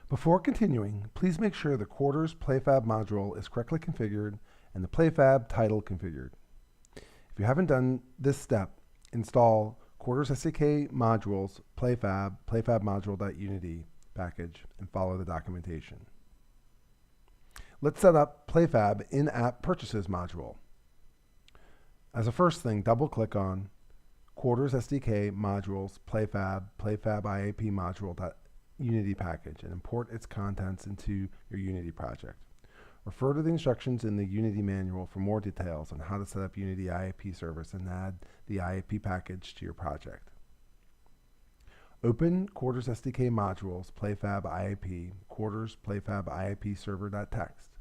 Before continuing, please make sure the Quarters PlayFab module is correctly configured and the PlayFab title configured. If you haven't done this step, install Quarters SDK modules PlayFab module.unity package, and follow the documentation. Let's set up PlayFab in-app purchases module. As a first thing, double-click on Quarters SDK modules PlayFab IAP module.unity package and import its contents into your Unity project. Refer to the instructions in the Unity manual for more details on how to set up Unity IAP service and add the IAP package to your project. Open Quarters SDK modules PlayFab IAP Quarters PlayFab IAP server.txt.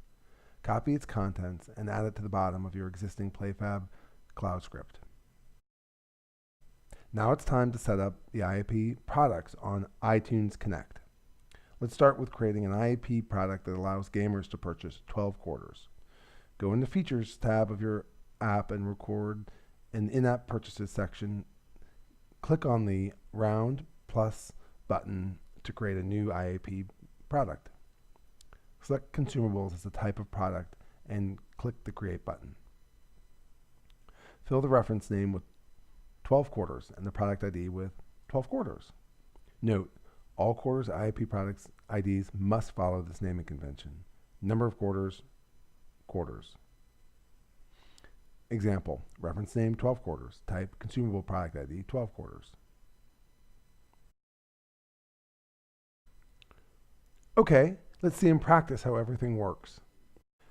Copy its contents and add it to the bottom of your existing PlayFab cloud script. Now it's time to set up the IAP products on iTunes Connect. Let's start with creating an IAP product that allows gamers to purchase 12 quarters. Go in the Features tab of your app and record an in-app purchases section. Click on the round plus button to create a new IAP product. Select Consumables as the type of product and click the Create button. Fill the reference name with 12 quarters and the product ID with 12 quarters. Note, all Quarters IAP products IDs must follow this naming convention. Number of quarters, quarters. Example, reference name 12 quarters, type consumable product ID 12 quarters. Okay, let's see in practice how everything works.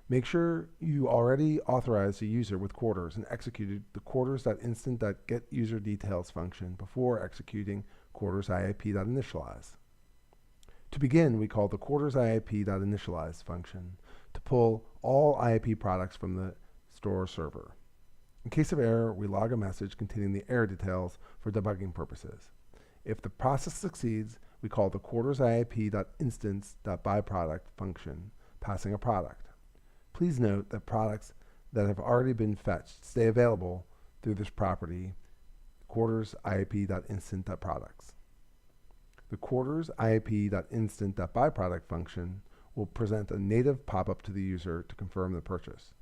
Make sure you already authorized a user with quarters and executed the quarters.instant.getUserDetails function before executing quarters IAP.initialize. To begin, we call the quarters IAP.initialize function to pull all IAP products from the store server. In case of error, we log a message containing the error details for debugging purposes. If the process succeeds, we call the quarters IAP.instance.byProduct function, passing a product. Please note that products that have already been fetched stay available through this property, quarters IAP.instant.products. The quarters IAP.instant.byProduct function will present a native pop-up to the user to confirm the purchase.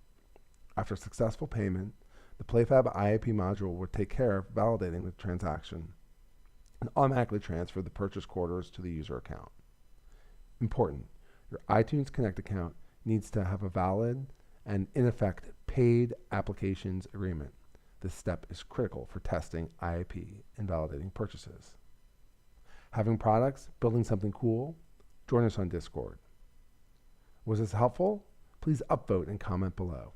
After successful payment, the PlayFab IAP module will take care of validating the transaction and automatically transfer the purchase quarters to the user account. Important, your iTunes Connect account needs to have a valid and, in effect, paid applications agreement. This step is critical for testing IAP and validating purchases. Having products, building something cool? Join us on Discord. Was this helpful? Please upvote and comment below.